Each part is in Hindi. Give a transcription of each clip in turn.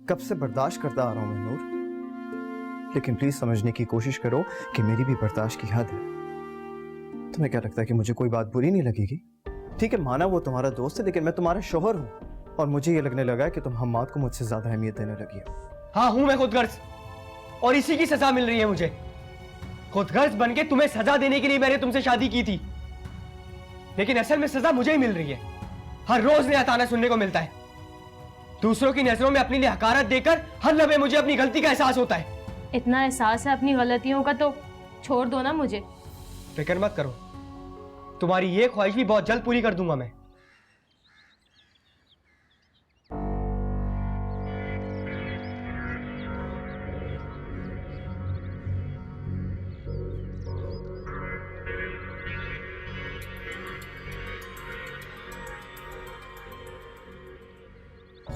कब से बर्दाश्त करता आ रहा हूं मैं नूर, लेकिन प्लीज समझने की कोशिश करो कि मेरी भी बर्दाश्त की हद है। तुम्हें क्या लगता है कि मुझे कोई बात बुरी नहीं लगेगी? ठीक है, माना वो तुम्हारा दोस्त है, लेकिन मैं तुम्हारा शोहर हूं और मुझे ये लगने लगा है कि तुम हम्माद को मुझसे ज्यादा अहमियत देने लगी हो। हाँ हूं मैं खुदगर्ज, और इसी की सजा मिल रही है मुझे। खुदगर्ज बनके तुम्हें सजा देने के लिए मैंने तुमसे शादी की थी, लेकिन असल में सजा मुझे ही मिल रही है। हर रोज नया ताना सुनने को मिलता है। दूसरों की नजरों में अपनी लिए हकारत देकर हर लम्हे मुझे अपनी गलती का एहसास होता है। इतना एहसास है अपनी गलतियों का तो छोड़ दो ना मुझे। फिक्र मत करो, तुम्हारी ये ख्वाहिश भी बहुत जल्द पूरी कर दूंगा मैं।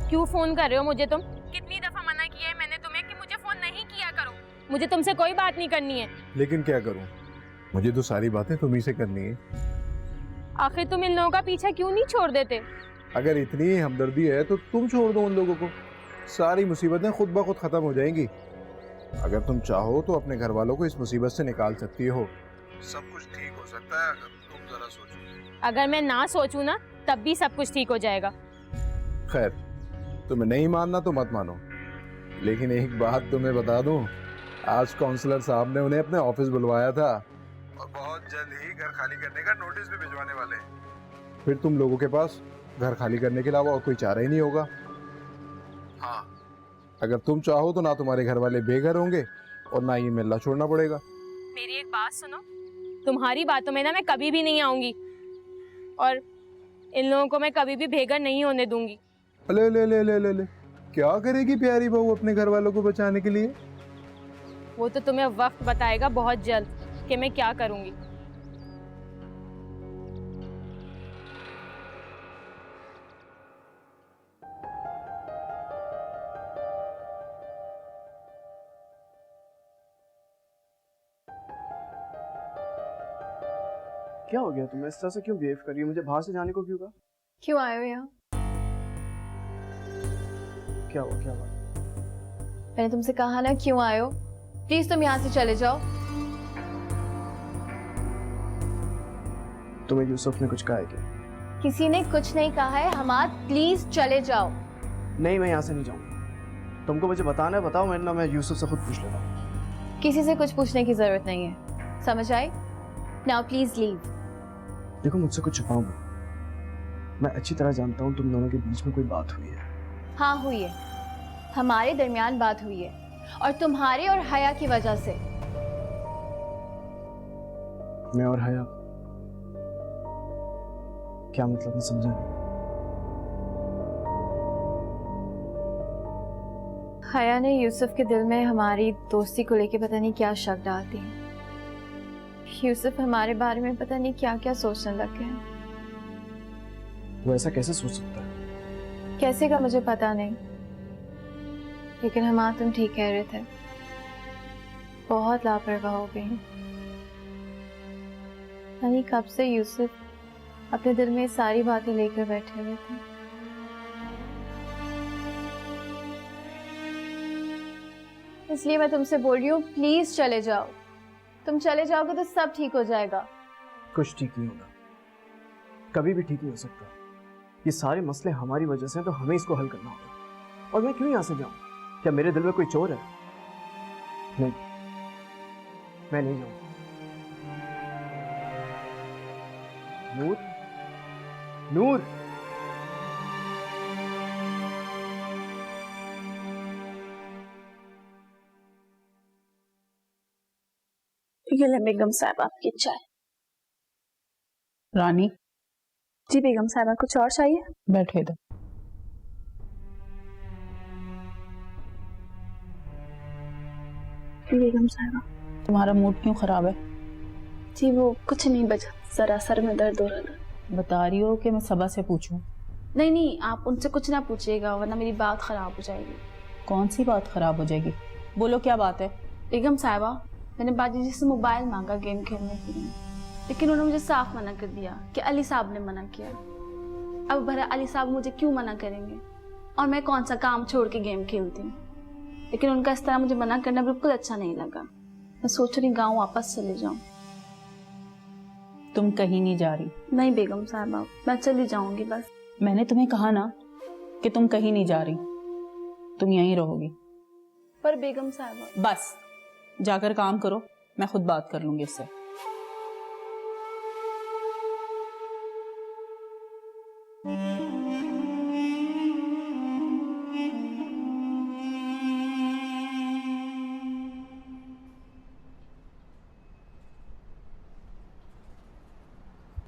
क्यों फोन कर रहे हो मुझे तुम? कितनी दफा मना किया है मैंने तुम्हें कि मुझे फोन नहीं किया करो। मुझे तुमसे कोई बात नहीं करनी है। लेकिन क्या करूं, मुझे तो सारी बातें तुम्ही से करनी है। आखिर तुम इन लोगों का पीछा क्यों नहीं छोड़ देते? अगर इतनी ही हमदर्दी है तो तुम छोड़ दो उन लोगों को, सारी मुसीबतें खुद ब खुद खत्म हो जाएंगी। अगर तुम चाहो तो अपने घर वालों को इस मुसीबत से निकाल सकती हो। सब कुछ ठीक हो सकता है अगर तुम जरा सोचो। अगर मैं ना सोचूं ना तब भी सब कुछ ठीक हो जाएगा। खैर, तुम्हें नहीं मानना तो मत मानो, लेकिन एक बात तुम्हें बता दूं, आज काउंसलर साहब ने उन्हें अपने ऑफिस बुलवाया था और बहुत जल्द ही घर खाली करने का नोटिस भी भिजवाने वाले हैं। फिर तुम लोगों के पास घर खाली करने के अलावा और कोई चारा ही नहीं होगा। हाँ, अगर तुम चाहो तो ना तुम्हारे घर वाले बेघर होंगे और ना ये मिलना छोड़ना पड़ेगा। मेरी एक बात सुनो, तुम्हारी बातों में ना मैं कभी भी नहीं आऊंगी और इन लोगों को मैं कभी भी बेघर नहीं होने दूंगी। ले ले ले ले ले ले, क्या करेगी प्यारी बहू अपने घर वालों को बचाने के लिए? वो तो तुम्हें वक्त बताएगा बहुत जल्द कि मैं क्या करूंगी। क्या हो गया तुम्हें? इस तरह से क्यों बिहेव कर रही हो? मुझे बाहर से जाने को क्यों कहा? क्यों आए हो यहाँ? क्या हुआ, क्या हुआ? मैंने तुमसे कहा ना क्यों आए हो। प्लीज तुम यहाँ से चले जाओ। तुम्हें यूसुफ ने कुछ कहा है क्या? किसी ने कुछ नहीं कहा है हमाद, प्लीज चले जाओ। नहीं, मैं यहाँ से नहीं जाऊंगा। तुमको मुझे बताना है बताओ, मैं यूसुफ से खुद पूछ लेता हूँ। किसी से कुछ पूछने की जरूरत नहीं है, समझ आई? Now please leave. देखो, मुझसे कुछ छुपाओ मत। मैं अच्छी तरह जानता हूँ तुम दोनों के बीच में कोई बात हुई है। हाँ हुई है, हमारे दरमियान बात हुई है और तुम्हारे और हया की वजह से। मैं और हया? क्या मतलब, मैं समझा नहीं। हया ने यूसुफ के दिल में हमारी दोस्ती को लेके पता नहीं क्या शक डाल दी। यूसुफ हमारे बारे में पता नहीं क्या क्या सोचने लग गए हैं। वो ऐसा कैसे सोच सकता है? कैसे का मुझे पता नहीं, लेकिन हाँ तुम ठीक कह रहे थे, बहुत लापरवाह हो गई। यानी कब से यूसुफ अपने दिल में सारी बातें लेकर बैठे हुए थे। इसलिए मैं तुमसे बोल रही हूँ, प्लीज चले जाओ। तुम चले जाओगे तो सब ठीक हो जाएगा। कुछ ठीक नहीं होगा, कभी भी ठीक नहीं हो सकता। ये सारे मसले हमारी वजह से हैं, तो हमें इसको हल करना होगा। और मैं क्यों यहाँ से जाऊँ? क्या मेरे दिल में कोई चोर है? नहीं, मैं नहीं जाऊँगा। नूर, नूर, ये ले बेगम साहब आपकी चाय। रानी जी बेगम साहब, कुछ और चाहिए? बैठे दो। बेगम साहब, तुम्हारा मूड क्यों खराब है? जी वो कुछ नहीं, बचा जरा सर में दर्द हो रहा था। बता रही हो कि मैं सबा से पूछूं? नहीं नहीं, आप उनसे कुछ ना पूछिएगा वरना मेरी बात खराब हो जाएगी। कौन सी बात खराब हो जाएगी? बोलो क्या बात है? बेगम साहिबा, मैंने बाजी जी से मोबाइल मांगा गेम खेलने के लिए, लेकिन उन्होंने मुझे साफ मना कर दिया कि अली साहब ने मना किया। अब भला अली साहब मुझे क्यों मना करेंगे? और मैं कौन सा काम छोड़ के गेम खेलती हूँ। लेकिन उनका इस तरह मुझे मना करना बिल्कुल अच्छा नहीं लगा। मैं सोच रही गाँव वापस चले जाऊँ। तुम कहीं नहीं जा रही। नहीं बेगम साहबा, मैं चली जाऊंगी बस। मैंने तुम्हें कहा ना कि तुम कहीं नहीं जा रही, तुम यहीं रहोगी। पर बेगम साहबा। बस जाकर काम करो, मैं खुद बात कर लूंगी इससे।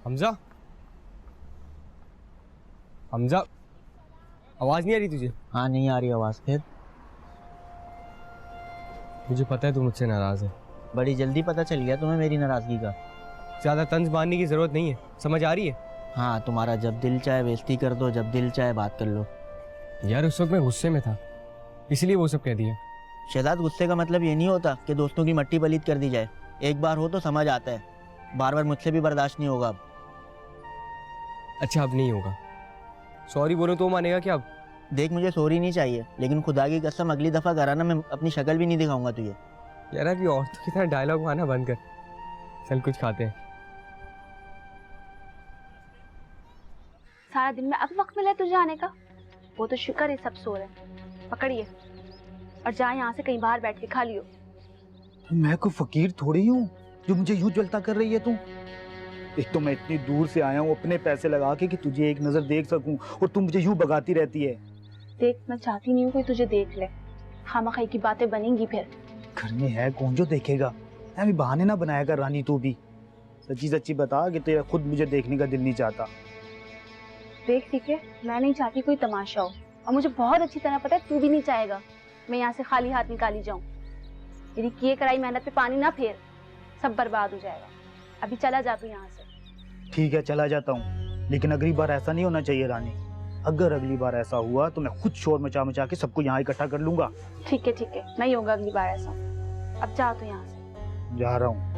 हमजा, हमजा, आवाज नहीं आ रही तुझे? हाँ नहीं आ रही आवाज़। फिर मुझे पता है तू मुझसे नाराज है। बड़ी जल्दी पता चल गया तुम्हें मेरी नाराज़गी का। ज्यादा तंज बांधने की जरूरत नहीं है, समझ आ रही है? हाँ, तुम्हारा जब दिल चाहे बेइज्जती कर दो, जब दिल चाहे बात कर लो। यार उस वक्त मैं गुस्से में था, इसलिए वो सब कह दिया। शहजाद, गुस्से का मतलब ये नहीं होता कि दोस्तों की मट्टी पलीत कर दी जाए। एक बार हो तो समझ आता है, बार बार मुझसे भी बर्दाश्त नहीं होगा अब। अच्छा अब नहीं होगा। सॉरी बोलो तो मानेगा क्या अब? देख, मुझे सॉरी नहीं चाहिए, लेकिन खुदा की कसम अगली दफ़ा कराना मैं अपनी शक्ल भी नहीं दिखाऊंगा तुझे। यार अभी औरतों की तरह डायलॉग मारना बंद कर, चल कुछ खाते हैं। सारा दिन में अब वक्त मिला है तुझे आने का। वो तो शुक्र है सब सो रहे हैं। पकड़िए और जा यहाँ से कहीं बाहर बैठ के खा लियो। मैं कोई फकीर थोड़ी हूँ जो मुझे यूं जलता कर रही है तू। एक तो मैं इतनी दूर से आया हूँ अपने पैसे लगा के कि तुझे एक नजर देख सकूं, और तू मुझे यूं भगाती रहती है। देख, मैं चाहती नहीं हूँ कोई तुझे देख ले। खामखाई की बातें बनेंगी फिर। घर में है कौन जो देखेगा? अभी बहाने ना बनाया कर रानी तू भी। सच्ची सच्ची बता कि तेरा खुद मुझे देखने का दिल नहीं चाहता। देख ठीक है, मैं नहीं चाहती कोई तमाशा हो, और मुझे बहुत अच्छी तरह पता है तू भी नहीं चाहेगा मैं यहाँ से खाली हाथ निकाली जाऊँ। मेरी किए कराई मेहनत पे पानी ना फेर, सब बर्बाद हो जाएगा। अभी चला जा तू यहाँ से। ठीक है, चला जाता हूँ, लेकिन अगली बार ऐसा नहीं होना चाहिए रानी। अगर अगली बार ऐसा हुआ तो मैं खुद शोर मचा मचा के सबको यहाँ इकट्ठा कर लूंगा। ठीक है, नहीं होगा अगली बार ऐसा। अब जा तू यहाँ से। जा रहा हूँ।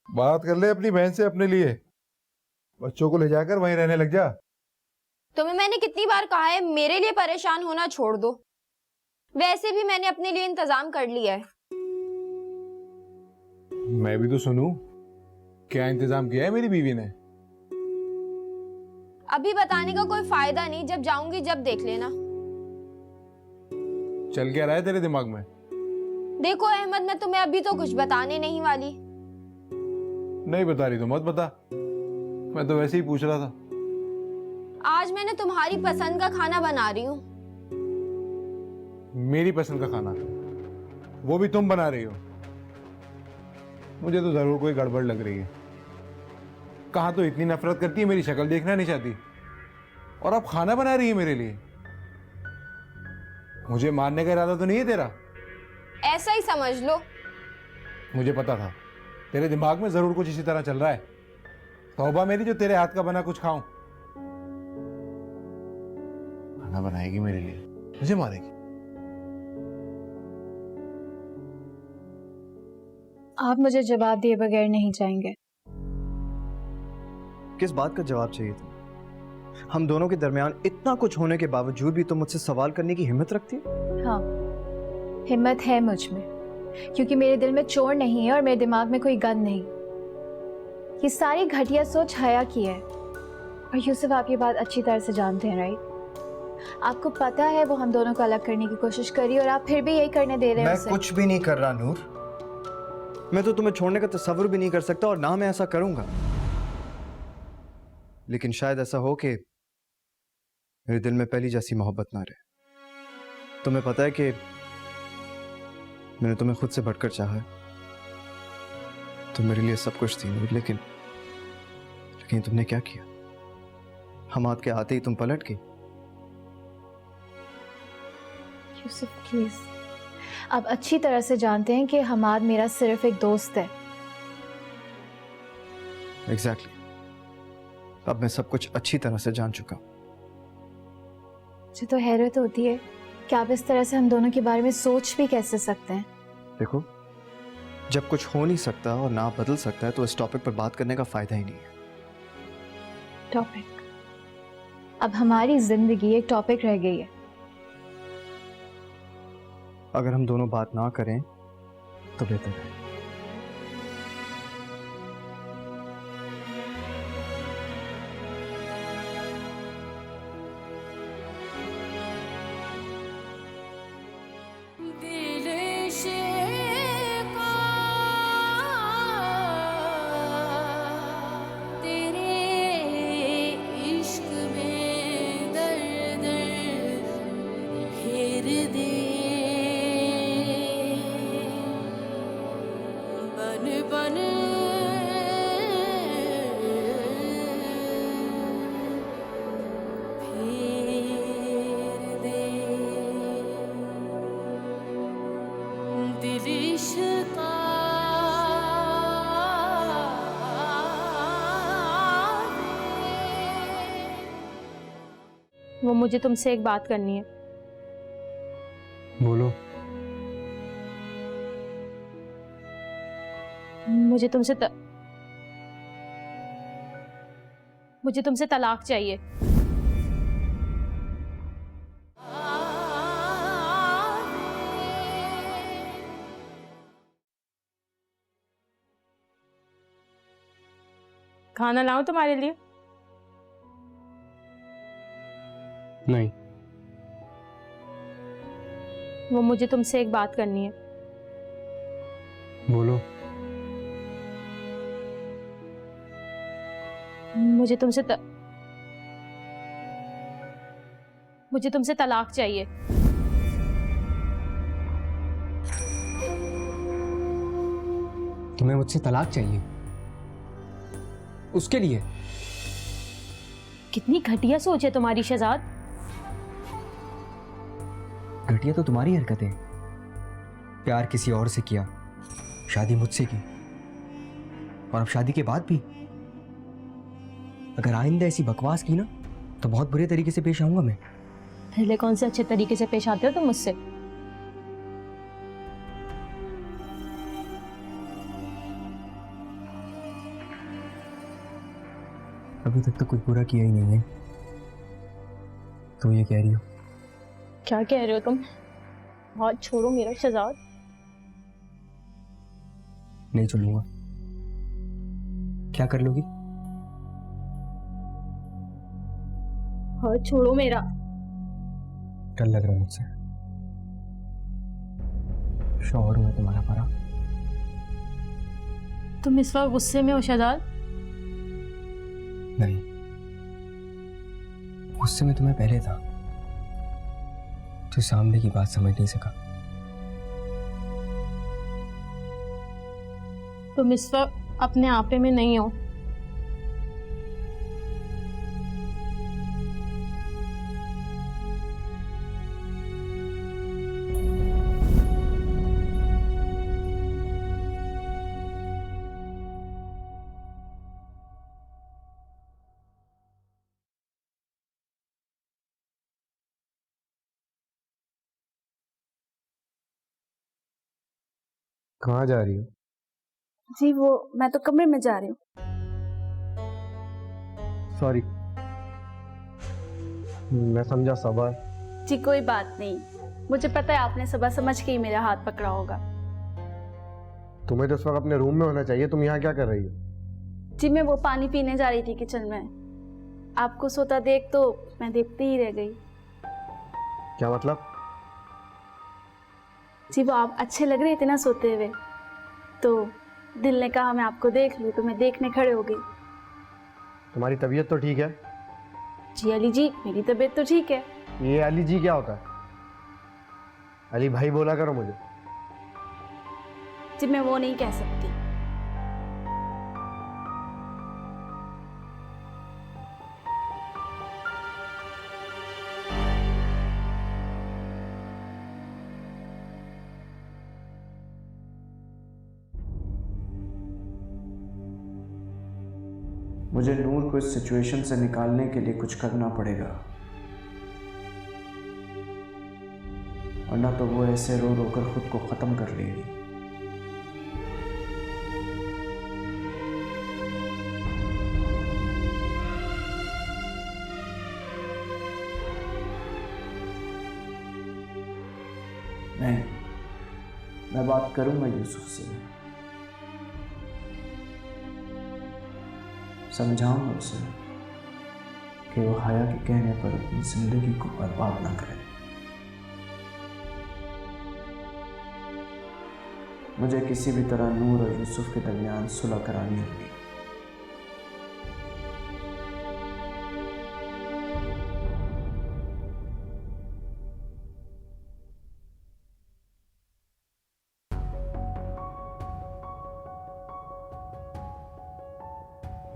बात कर ले अपनी बहन से अपने लिए। बच्चों को ले जाकर वहीं रहने लग जा। तुम्हें मैंने कितनी बार कहा है मेरे लिए परेशान होना छोड़ दो। वैसे भी मैंने अपने लिए इंतजाम कर लिया है। मैं भी तो सुनूं, क्या इंतजाम किया है मेरी बीवी ने? अभी बताने का कोई फायदा नहीं, जब जाऊंगी जब देख लेना। चल क्या रहा है तेरे दिमाग में? देखो अहमद, मैं तुम्हें अभी तो कुछ बताने नहीं वाली। नहीं बता रही तो मत बता, मैं तो वैसे ही पूछ रहा था। आज मैंने तुम्हारी पसंद का खाना बना रही हूँ। मेरी पसंद का खाना? वो भी तुम बना रही हो? मुझे तो जरूर कोई गड़बड़ लग रही है। कहाँ तो इतनी नफरत करती है, मेरी शक्ल देखना नहीं चाहती, और अब खाना बना रही है मेरे लिए। मुझे मारने का इरादा तो नहीं है तेरा? ऐसा ही समझ लो। मुझे पता था तेरे दिमाग में जरूर कुछ इसी तरह चल रहा है। तौबा मेरी जो तेरे हाथ का बना कुछ खाऊं। खाना बनाएगी मेरे लिए, मुझे मारेगी। आप मुझे जवाब दिए बगैर नहीं जाएंगे। किस बात का जवाब चाहिए था? हम दोनों के दरमियान इतना कुछ होने के बावजूद भी तुम मुझसे सवाल करने की हिम्मत रखती हो? हाँ, हिम्मत है मुझ में, क्योंकि मेरे दिल में चोर नहीं है और मेरे दिमाग में कोई गन नहीं। ये सारी घटिया सोच हया की है, और यूसुफ आप ये बात अच्छी तरह से जानते हैं, राइट? आपको पता है वो हम दोनों को अलग करने की कोशिश करी, और आप फिर भी यही करने दे रहे हैं मैं कुछ भी नहीं कर रहा नूर। मैं तो तुम्हें छोड़ने का तस्वर भी नहीं कर सकता, और ना मैं ऐसा करूंगा। लेकिन शायद ऐसा हो कि मेरे दिल में पहली जैसी मोहब्बत ना रहे। तुम्हें पता है कि मैंने तुम्हें खुद से बढ़कर चाहा है। तुम मेरे लिए सब कुछ थी नूर, लेकिन तुमने क्या किया? हम हाथ के आते ही तुम पलट गई। यूसुफ प्लीज, आप अच्छी तरह से जानते हैं कि हमाद मेरा सिर्फ एक दोस्त है। एग्जैक्टली। अब मैं सब कुछ अच्छी तरह से जान चुका हूं। मुझे तो हैरत होती है कि आप इस तरह से हम दोनों के बारे में सोच भी कैसे सकते हैं। देखो, जब कुछ हो नहीं सकता और ना बदल सकता है तो इस टॉपिक पर बात करने का फायदा ही नहीं है। टॉपिक? अब हमारी जिंदगी एक टॉपिक रह गई है। अगर हम दोनों बात ना करें तो बेहतर है। वो मुझे तुमसे एक बात करनी है। बोलो। मुझे तुमसे तलाक चाहिए। खाना लाऊं तुम्हारे लिए? नहीं। वो मुझे तुमसे एक बात करनी है। बोलो। मुझे तुमसे तलाक चाहिए। तुम्हें मुझसे तलाक चाहिए? उसके लिए? कितनी घटिया सोच है तुम्हारी शहजाद। घटिया तो तुम्हारी हरकतें। प्यार किसी और से किया, शादी मुझसे की, और अब शादी के बाद भी। अगर आइंदा ऐसी बकवास की ना तो बहुत बुरे तरीके से पेश आऊंगा मैं। पहले कौन से अच्छे तरीके से पेश आते हो तुम मुझसे? अभी तक तो कुछ बुरा किया ही नहीं है, तो ये कह रही हो? क्या कह रहे हो तुम? हाथ छोड़ो मेरा शहजाद। नहीं छोड़ूंगा। क्या कर लोगी? हाथ छोड़ो मेरा। डर लग रहा है मुझसे। शौहर हुआ तुम्हारा परा। तुम इस वक्त गुस्से में हो शहजाद? नहीं, गुस्से में तुम्हें पहले था, तो सामने की बात समझ नहीं सका। तुम इस वक्त अपने आपे में नहीं हो। कहाँ जा रही हो? जी वो मैं तो कमरे में जा रही हूँ। सॉरी, मैं समझा सबा। जी कोई बात नहीं, मुझे पता है आपने सबा समझ के ही मेरा हाथ पकड़ा होगा। तुम्हें तो इस वक्त अपने रूम में होना चाहिए, तुम यहाँ क्या कर रही हो? जी मैं वो पानी पीने जा रही थी किचन में, आपको सोता देख तो मैं देखती ही रह गई। क्या मतलब? जी वो आप अच्छे लग रहे थे ना सोते हुए, तो दिल ने कहा मैं आपको देख लूं, तो मैं देखने खड़े हो गई। तुम्हारी तबीयत तो ठीक है? जी अली जी मेरी तबीयत तो ठीक है। ये अली जी क्या होता है? अली भाई बोला करो मुझे। जी मैं वो नहीं कह सकती। मुझे नूर को इस सिचुएशन से निकालने के लिए कुछ करना पड़ेगा, वरना तो वो ऐसे रो रो कर खुद को खत्म कर लेगी। नहीं, मैं बात करूंगा यूसुफ से, समझाऊंगा उसे कि वो हया के कहने पर अपनी जिंदगी को बर्बाद ना करे। मुझे किसी भी तरह नूर और यूसुफ के दरमियान सुलह करानी होगी।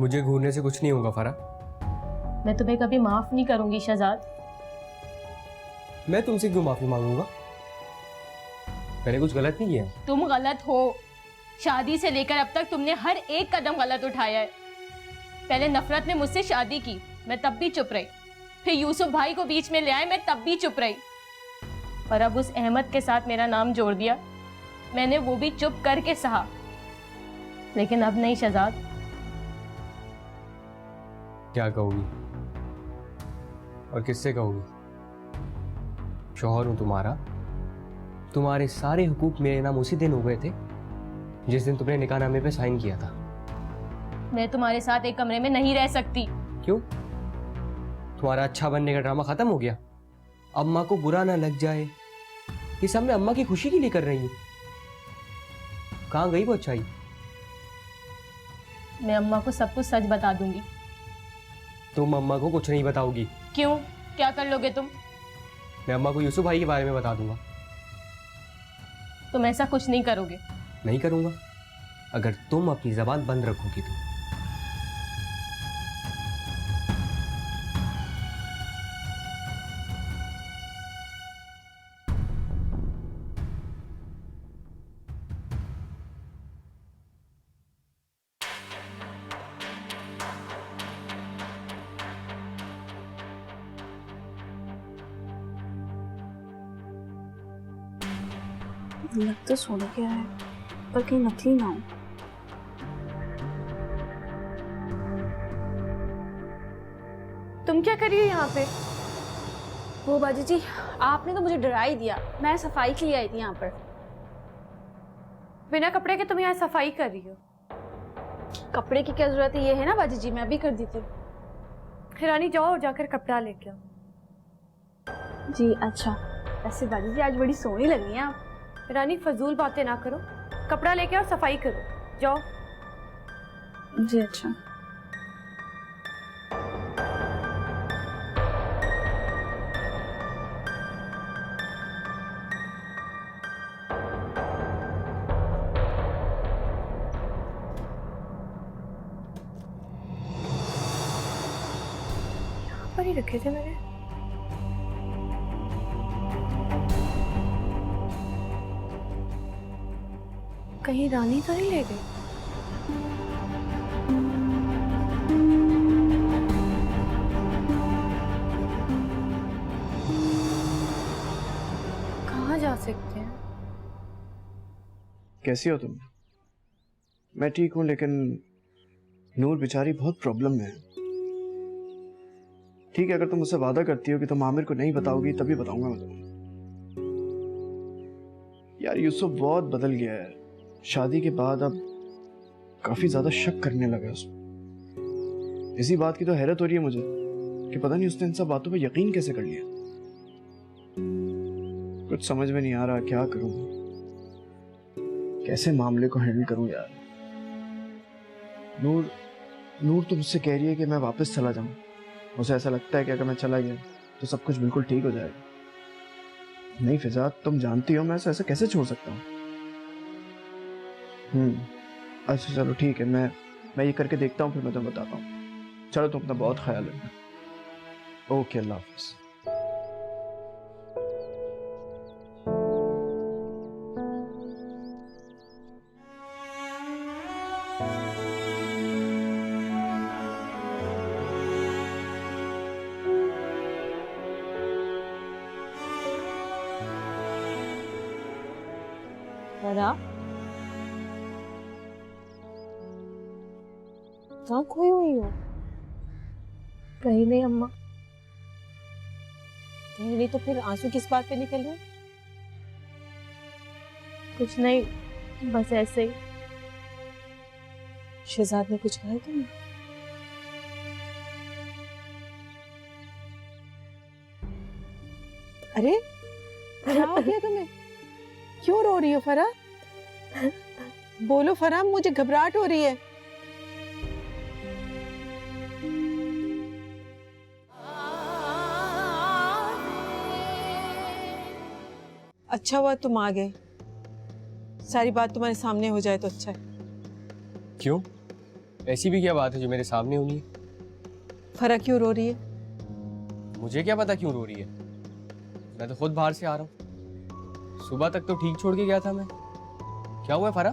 मुझे घूरने से कुछ नहीं होगा फरा। मैं तुम्हें कभी माफ नहीं करूंगी शहजाद। मैं तुमसे क्यों माफी मांगूंगा? मैंने कुछ गलत नहीं किया। तुम गलत हो। शादी से लेकर अब तक तुमने हर एक कदम गलत उठाया है। पहले नफरत ने मुझसे शादी की, मैं तब भी चुप रही। फिर यूसुफ भाई को बीच में ले आए, मैं तब भी चुप रही। पर अब उस अहमद के साथ मेरा नाम जोड़ दिया, मैंने वो भी चुप करके सहा। लेकिन अब नहीं शहजाद। क्या कहोगी और किससे कहोगी? शौहर हूं तुम्हारा, तुम्हारे सारे हुकूक मेरे नाम उसी दिन हो गए थे जिस दिन तुमने निकाहनामे पे साइन किया था। मैं तुम्हारे साथ एक कमरे में नहीं रह सकती। क्यों? तुम्हारा अच्छा बनने का ड्रामा खत्म हो गया? अम्मा को बुरा ना लग जाए, ये सब मैं अम्मा की खुशी के लिए कर रही हूँ। कहाँ गई वो अच्छाई? मैं अम्मा को सब कुछ सच बता दूंगी। तुम अम्मा को कुछ नहीं बताओगी। क्यों? क्या कर लोगे तुम? मैं अम्मा को यूसुफ भाई के बारे में बता दूंगा। तुम ऐसा कुछ नहीं करोगे। नहीं करूंगा अगर तुम अपनी जबान बंद रखोगी तो। लग तो सोने क्या है, पर कहीं नकली ना हो। तुम क्या कर रही हो यहाँ पे? वो बाजी जी, आपने तो मुझे डरा ही दिया। मैं सफाई के लिए आई थी यहाँ पर। बिना कपड़े के तुम यहाँ सफाई कर रही हो? कपड़े की क्या जरूरत है? ये है ना बाजी जी, मैं अभी कर देती हूँ। रानी जाओ जाकर कपड़ा लेके आओ। जी अच्छा। वैसे बाजी जी आज बड़ी सोहनी लग रही हैं आप। रानी फजूल बातें ना करो, कपड़ा लेके और सफाई करो, जाओ। जी अच्छा। यहाँ पर ही रखे थे मैंने। कहीं रानी तो नहीं ले गई? कहाँ जा सकते हैं? कैसी हो तुम? मैं ठीक हूं, लेकिन नूर बेचारी बहुत प्रॉब्लम में है। ठीक है, अगर तुम मुझसे वादा करती हो कि तुम आमिर को नहीं बताओगी तभी बताऊंगा मैं तुम्हें। यार यूसुफ बहुत बदल गया है। शादी के बाद अब काफी ज्यादा शक करने लगा उसमें। इसी बात की तो हैरत हो रही है मुझे कि पता नहीं उसने इन सब बातों पे यकीन कैसे कर लिया। कुछ समझ में नहीं आ रहा क्या करूं, कैसे मामले को हैंडल करूं यार। नूर तो मुझसे कह रही है कि मैं वापस चला जाऊं। उसे ऐसा लगता है कि अगर मैं चला गया तो सब कुछ बिल्कुल ठीक हो जाएगा। नहीं फिजा, तुम जानती हो मैं ऐसा कैसे छोड़ सकता हूँ। अच्छा चलो ठीक है, मैं ये करके देखता हूँ, फिर मैं तुम्हें बताता हूँ। चलो तुम अपना बहुत ख्याल रखना। ओके, अल्लाह हाफिज़। फरा, कहाँ खोई हुई हो? कहीं नहीं अम्मा। कहीं नहीं तो फिर आंसू किस बात पे निकल रहे? कुछ नहीं, बस ऐसे ही। शहजाद ने कुछ कहा है तुम्हें? अरे क्या हो गया तुम्हें? क्यों रो रही हो फरा? बोलो फरा, मुझे घबराहट हो रही है। अच्छा हुआ तुम आ गए, सारी बात तुम्हारे सामने हो जाए तो अच्छा है। क्यों? ऐसी भी क्या बात है जो मेरे सामने होनी है? फरा क्यों रो रही है? मुझे क्या पता क्यों रो रही है? मैं तो खुद बाहर से आ रहा हूँ। सुबह तक तो ठीक छोड़ के गया था मैं। क्या हुआ फरा?